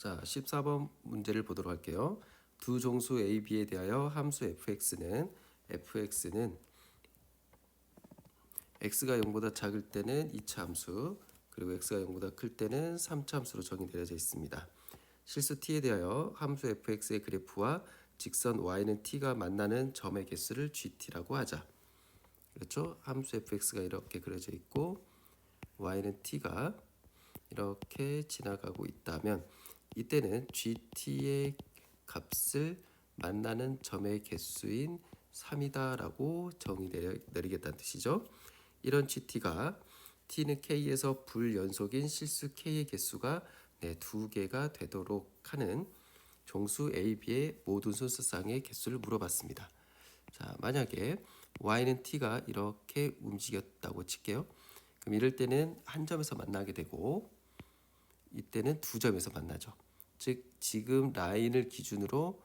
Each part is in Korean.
자, 14번 문제를 보도록 할게요. 두 정수 a, b에 대하여 함수 fx는 x가 0보다 작을 때는 2차 함수, 그리고 x가 0보다 클 때는 3차 함수로 정의 내려져 있습니다. 실수 t에 대하여 함수 fx의 그래프와 직선 y는 t가 만나는 점의 개수를 gt라고 하자. 그렇죠? 함수 fx가 이렇게 그려져 있고 y는 t가 이렇게 지나가고 있다면 이때는 gt의 값을 만나는 점의 개수인 3이다라고 정의 내리겠다는 뜻이죠. 이런 gt가 t는 k에서 불연속인 실수 k의 개수가 2개가 되도록 하는 정수 a, b의 모든 순서상의 개수를 물어봤습니다. 자, 만약에 y는 t가 이렇게 움직였다고 칠게요. 그럼 이럴 때는 한 점에서 만나게 되고 이때는 두 점에서 만나죠. 즉 지금 라인을 기준으로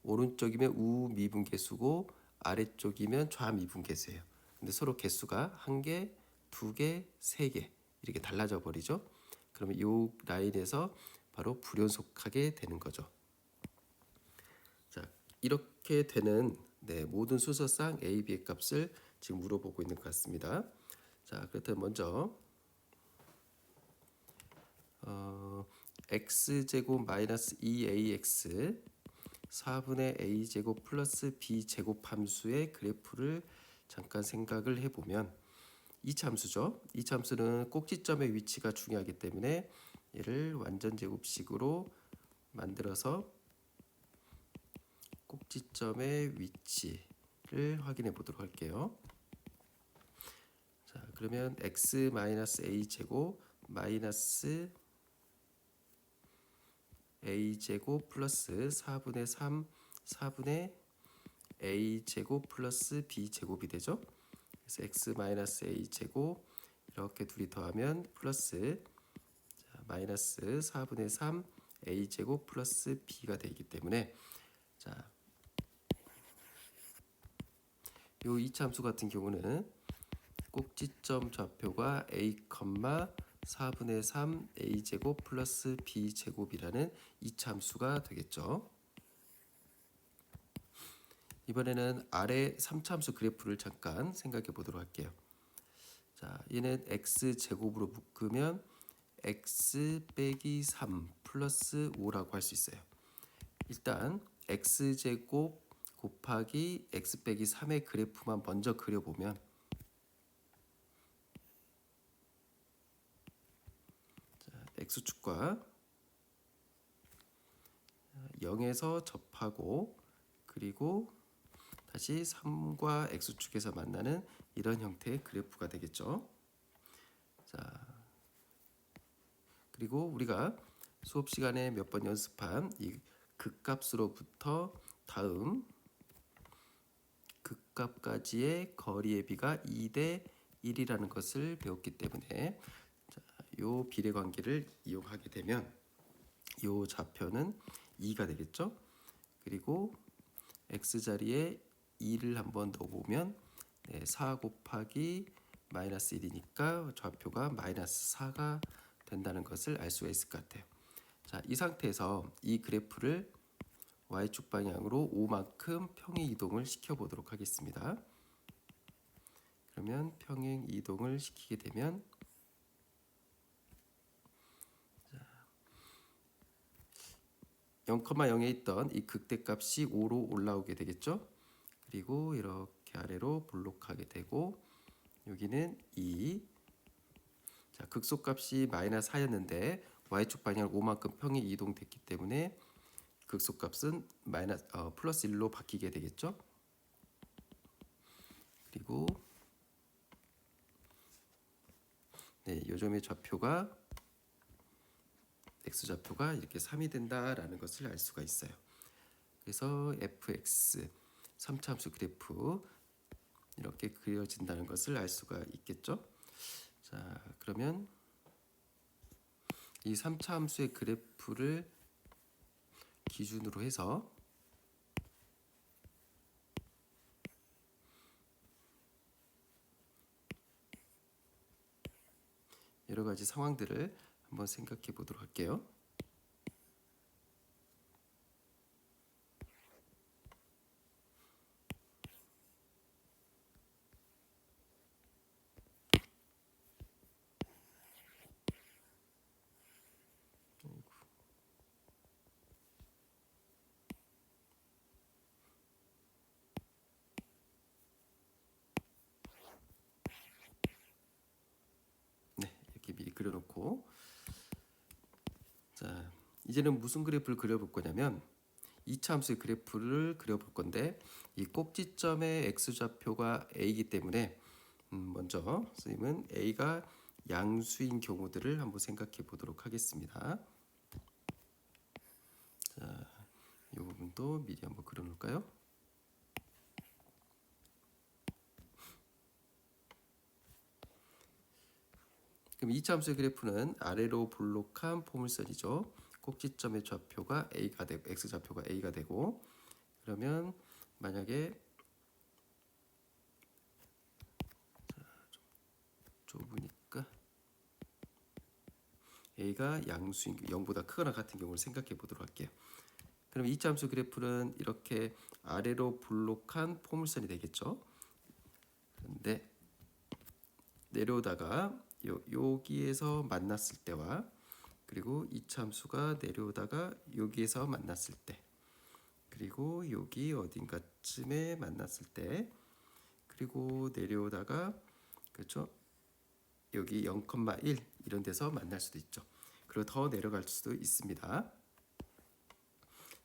오른쪽이면 우미분계수고 아래쪽이면 좌미분계수예요. 근데 서로 개수가 한 개, 두 개, 세 개 이렇게 달라져 버리죠. 그러면 이 라인에서 바로 불연속하게 되는 거죠. 자, 이렇게 되는 모든 순서상 a, b의 값을 지금 물어보고 있는 것 같습니다. 자, 그렇다면 먼저 x제곱 마이너스 2ax 4분의 a제곱 플러스 b제곱 함수의 그래프를 잠깐 생각을 해보면 이차 함수죠. 이차 함수는 꼭지점의 위치가 중요하기 때문에 얘를 완전제곱식으로 만들어서 꼭지점의 위치를 확인해 보도록 할게요. 자, 그러면 x 마이너스 a제곱 마이너스 a제곱 플러스 4분의 3 4분의 a제곱 플러스 b제곱이 되죠. 그래서 x 마이너스 a제곱 이렇게 둘이 더하면 플러스 마이너스 4분의 3 a제곱 플러스 b가 되기 때문에 자, 요 2차 함수 같은 경우는 꼭지점 좌표가 a, 4분의 3 a제곱 플러스 b제곱이라는 2차 함수가 되겠죠. 이번에는 아래 3차 함수 그래프를 잠깐 생각해 보도록 할게요. 자, 얘는 x제곱으로 묶으면 x 빼기 3 플러스 5라고 할 수 있어요. 일단 x제곱 곱하기 x 빼기 3의 그래프만 먼저 그려보면 x축과 0에서 접하고 그리고 다시 3과 x축에서 만나는 이런 형태의 그래프가 되겠죠. 자, 그리고 우리가 수업 시간에 몇 번 연습한 이 극값으로부터 다음 극값까지의 거리의 비가 2대 1이라는 것을 배웠기 때문에 이 비례관계를 이용하게 되면 이 좌표는 2가 되겠죠. 그리고 x자리에 2를 한번 넣어보면 4 곱하기 마이너스 1이니까 좌표가 마이너스 4가 된다는 것을 알 수가 있을 것 같아요. 자, 이 상태에서 이 그래프를 y축 방향으로 5만큼 평행 이동을 시켜보도록 하겠습니다. 그러면 평행 이동을 시키게 되면 0,0에 있던 이 극대값이 5로 올라오게 되겠죠. 그리고 이렇게 아래로 볼록하게 되고 여기는 2. 자, 극소값이 마이너스 4였는데 y축 방향으로 5만큼 평행 이동됐기 때문에 극소값은 플러스 1로 바뀌게 되겠죠. 그리고 요점의 좌표가 x좌표가 이렇게 3이 된다라는 것을 알 수가 있어요. 그래서 fx 3차 함수 그래프 이렇게 그려진다는 것을 알 수가 있겠죠. 자, 그러면 이 3차 함수의 그래프를 기준으로 해서 여러 가지 상황들을 한번 생각해 보도록 할게요. 네, 이렇게 미리 그려놓고, 자, 이제는 무슨 그래프를 그려볼 거냐면 2차 함수의 그래프를 그려볼 건데, 이 꼭지점의 x좌표가 a이기 때문에 먼저 선생님은 a가 양수인 경우들을 한번 생각해 보도록 하겠습니다. 자, 이 부분도 미리 한번 그려놓을까요? 그럼 2차 함수의 그래프는 아래로 볼록한 포물선이죠. 꼭지점의 좌표가 a가 되고 x 좌표가 a가 되고, 그러면 만약에 좁으니까 a가 양수인 0보다 크거나 같은 경우를 생각해 보도록 할게요. 그럼 2차 함수 그래프는 이렇게 아래로 볼록한 포물선이 되겠죠. 그런데 내려오다가 여기에서 만났을 때와, 그리고 2차 함수가 내려오다가 여기에서 만났을 때, 그리고 여기 어딘가쯤에 만났을 때, 그리고 내려오다가 그렇죠, 여기 0,1 이런 데서 만날 수도 있죠. 그리고 더 내려갈 수도 있습니다.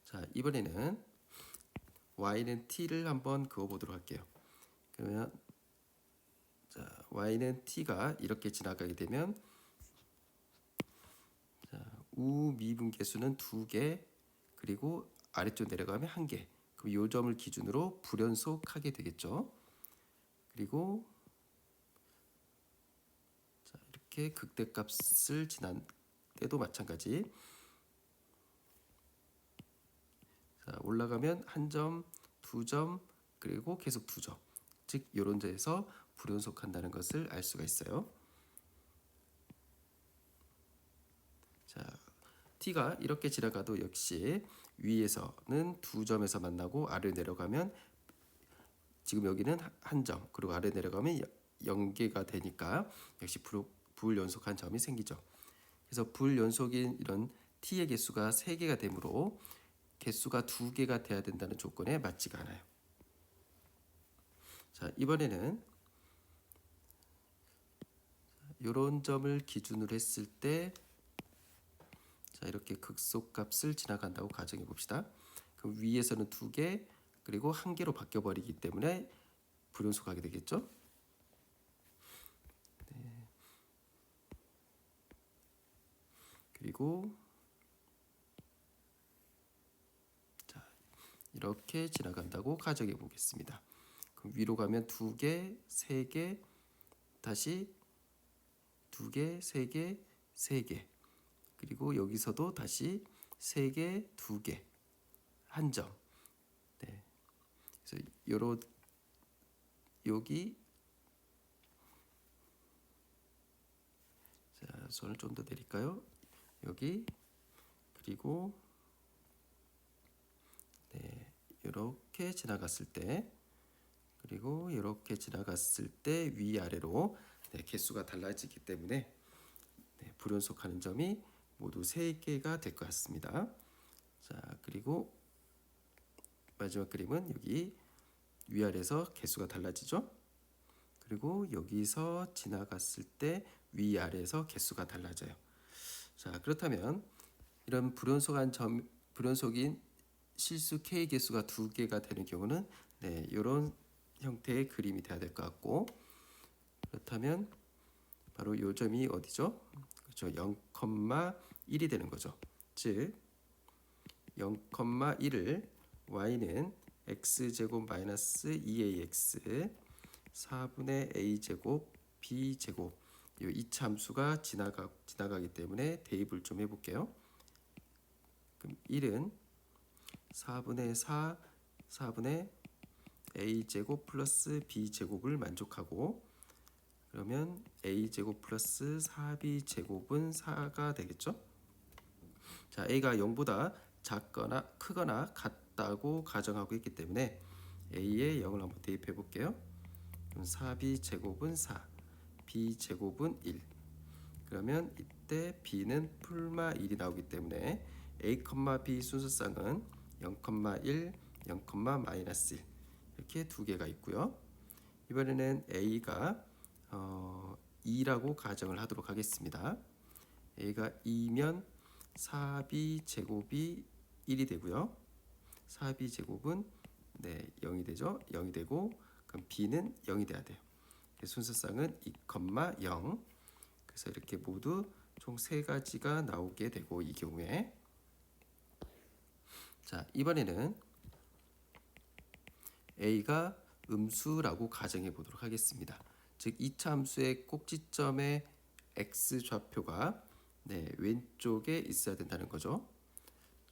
자, 이번에는 y는 t를 한번 그어보도록 할게요. 그러면 자, y는 t가 이렇게 지나가게 되면, 자, 우미분계수는 2개, 그리고 아래쪽 내려가면 1개. 그럼 이 점을 기준으로 불연속하게 되겠죠. 그리고 자, 이렇게 극대값을 지난 때도 마찬가지. 자, 올라가면 1점, 2점, 그리고 계속 2점. 즉 이런 데에서 불연속한다는 것을 알 수가 있어요. 자, t가 이렇게 지나가도 역시 위에서는 2점에서 만나고 아래로 내려가면, 지금 여기는 1점, 그리고 아래 내려가면 0개가 되니까 역시 불연속한 점이 생기죠. 그래서 불연속인 이런 t의 개수가 3개가 되므로 개수가 2개가 돼야 된다는 조건에 맞지가 않아요. 자, 이번에는 이런 점을 기준으로 했을 때, 자, 이렇게 극소값을 지나간다고 가정해 봅시다. 그럼 위에서는 2개, 그리고 1개로 바뀌어 버리기 때문에 불연속하게 되겠죠. 네. 그리고 자, 이렇게 지나간다고 가정해 보겠습니다. 그럼 위로 가면 2개, 3개, 다시 2개, 3개, 3개, 그리고 여기서도 다시 3개, 2개, 1점. 네. 그래서 요런 여기, 자, 손을 좀 더 내릴까요? 여기, 그리고 네, 이렇게 지나갔을 때, 그리고 이렇게 지나갔을 때 위아래로 네, 개수가 달라지기 때문에 네, 불연속하는 점이 모두 3개가 될 것 같습니다. 자, 그리고 마지막 그림은 여기 위아래에서 개수가 달라지죠. 그리고 여기서 지나갔을 때 위아래에서 개수가 달라져요. 자, 그렇다면 이런 불연속인 실수 k 개수가 2개가 되는 경우는 네, 이런 형태의 그림이 돼야 될 것 같고, 그렇다면 바로 이 점이 어디죠? 그렇죠. 0,1이 되는 거죠. 즉 0,1을 y는 x제곱 마이너스 2ax 4분의 a제곱 b제곱, 이 2차 함수가 지나가기 때문에 대입을 좀 해볼게요. 그럼 1은 4분의 4, 4분의 a제곱 플러스 b제곱을 만족하고, 그러면 a제곱 플러스 4b제곱은 4가 되겠죠. 자, a가 0보다 작거나 크거나 같다고 가정하고 있기 때문에 a에 0을 한번 대입해 볼게요. 그럼 4b제곱은 4, b제곱은 1. 그러면 이때 b는 풀마 1이 나오기 때문에 a, b 순서쌍은 0,1, 0,-1 이렇게 두 개가 있고요. 이번에는 a가 2라고 가정을 하도록 하겠습니다. a가 2면 4b 제곱이 1이 되고요. 4b 제곱은 0이 되죠. 0이 되고 그럼 b는 0이 돼야 돼요. 순서쌍은 2,0. 그래서 이렇게 모두 총 3가지가 나오게 되고 이 경우에 자, 이번에는 a가 음수라고 가정해 보도록 하겠습니다. 즉 2차 함수의 꼭지점의 x 좌표가 왼쪽에 있어야 된다는 거죠.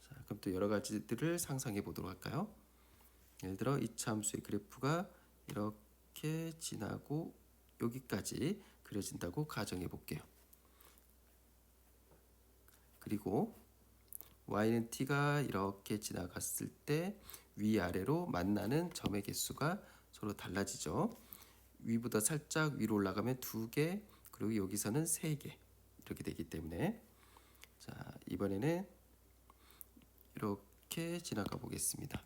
자, 그럼 또 여러 가지들을 상상해 보도록 할까요? 예를 들어 2차 함수의 그래프가 이렇게 지나고 여기까지 그려진다고 가정해 볼게요. 그리고 y는 t가 이렇게 지나갔을 때 위아래로 만나는 점의 개수가 서로 달라지죠. 위보다 살짝 위로 올라가면 2개, 그리고 여기서는 3개 이렇게 되기 때문에 자, 이번에는 이렇게 지나가 보겠습니다.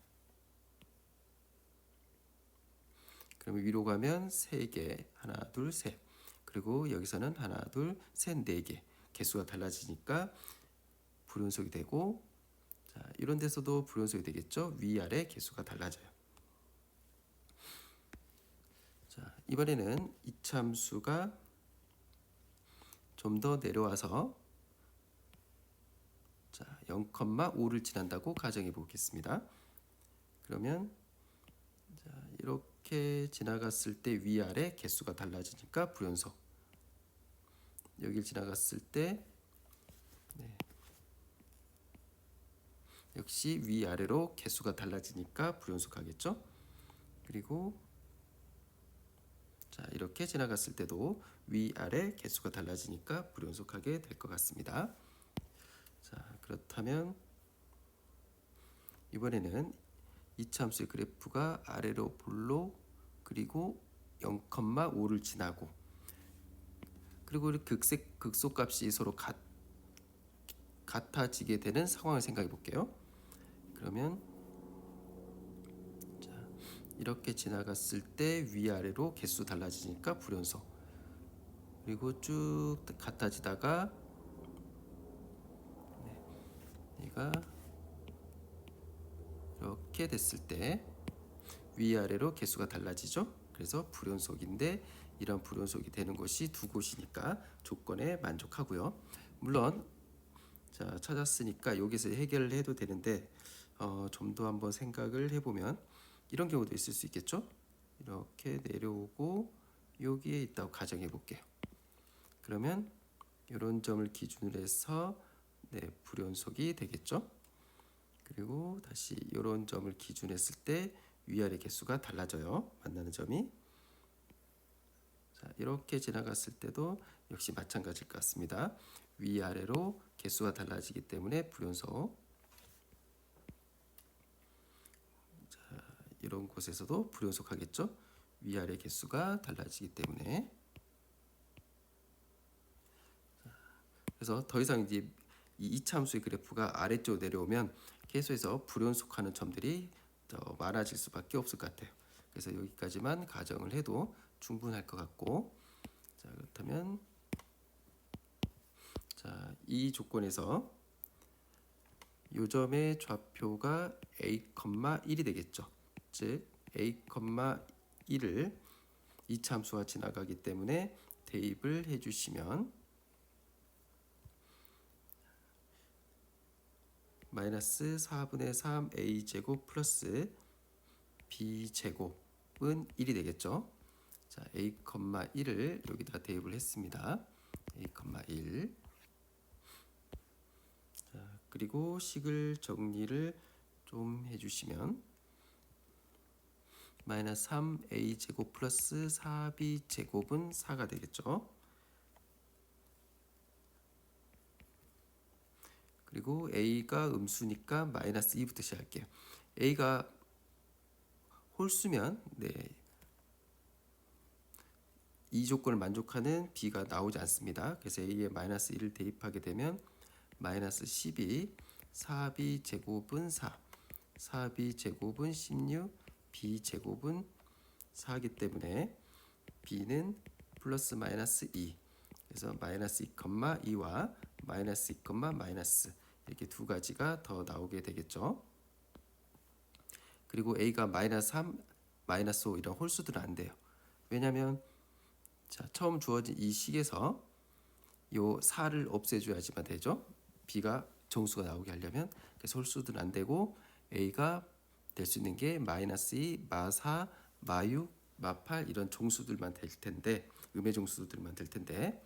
그러면 위로 가면 3개, 하나, 둘, 셋. 그리고 여기서는 하나, 둘, 셋, 4개. 개수가 달라지니까 불연속이 되고, 자, 이런 데서도 불연속이 되겠죠. 위아래 개수가 달라져요. 자, 이번에는 이참수가 좀 더 내려와서 자, 0,5를 지난다고 가정해 보겠습니다. 그러면 자, 이렇게 지나갔을 때 위아래 개수가 달라지니까 불연속. 여길 지나갔을 때 역시 위아래로 개수가 달라지니까 불연속하겠죠. 그리고 자, 이렇게 지나갔을 때도 위아래 개수가 달라지니까 불연속하게 될 것 같습니다. 자, 그렇다면 이번에는 이차함수의 그래프가 아래로 볼록 그리고 0,5를 지나고 그리고 극소값이 서로 같아지게 되는 상황을 생각해 볼게요. 그러면 자, 이렇게 지나갔을 때 위아래로 개수 달라지니까 불연속. 그리고 쭉 같아지다가 얘가 이렇게 됐을 때 위아래로 개수가 달라지죠. 그래서 불연속인데 이런 불연속이 되는 곳이 두 곳이니까 조건에 만족하고요. 물론 자, 찾았으니까 여기서 해결을 해도 되는데 좀 더 한번 생각을 해보면 이런 경우도 있을 수 있겠죠. 이렇게 내려오고 여기에 있다고 가정해 볼게요. 그러면 이런 점을 기준으로 해서 불연속이 되겠죠. 그리고 다시 이런 점을 기준했을 때 위아래 개수가 달라져요. 만나는 점이. 자, 이렇게 지나갔을 때도 역시 마찬가지일 것 같습니다. 위아래로 개수가 달라지기 때문에 불연속. 자, 이런 곳에서도 불연속하겠죠. 위아래 개수가 달라지기 때문에. 자, 그래서 더 이상 이제 이 2차 함수의 그래프가 아래쪽으로 내려오면 계속해서 불연속하는 점들이 더 많아질 수밖에 없을 것 같아요. 그래서 여기까지만 가정을 해도 충분할 것 같고, 자, 그렇다면 자, 이 조건에서 요 점의 좌표가 a,1이 되겠죠. 즉 a,1을 2차 함수가 지나가기 때문에 대입을 해주시면 마이너스 4분의 3 a제곱 플러스 b제곱은 1이 되겠죠. 자, a,1을 여기다 대입을 했습니다. a,1. 자, 그리고 식을 정리를 좀 해주시면 마이너스 3a 제곱 플러스 4b 제곱은 4가 되겠죠. 그리고 a가 음수니까 마이너스 2부터 시작할게요. a가 홀수면 이 조건을 만족하는 b가 나오지 않습니다. 그래서 a에 마이너스 1을 대입하게 되면 마이너스 12, 4b 제곱은 4, 4b 제곱은 16, b 제곱은 4이기 때문에 b는 플러스 마이너스 2. 그래서 마이너스 2,2와 마이너스 2, 마이너스 이렇게 두 가지가 더 나오게 되겠죠. 그리고 a가 마이너스 3, 마이너스 5 이런 홀수들은 안 돼요. 왜냐하면 자, 처음 주어진 이 식에서 요 4를 없애줘야지만 되죠. b가 정수가 나오게 하려면. 그래서 홀수들은 안 되고 a가 될 수 있는 게 마이너스 2, 마 4, 마 6, 마 8 이런 정수들만 될 텐데, 음의 정수들만 될 텐데,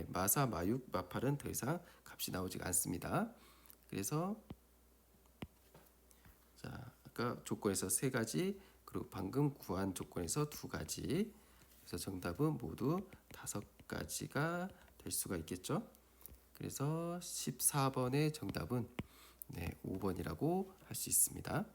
마 4, 마 6, 마 8은 더 이상 값이 나오지가 않습니다. 그래서 자, 아까 조건에서 세 가지, 그리고 방금 구한 조건에서 두 가지. 그래서 정답은 모두 5가지가 될 수가 있겠죠. 그래서 14번의 정답은 5번이라고 할 수 있습니다.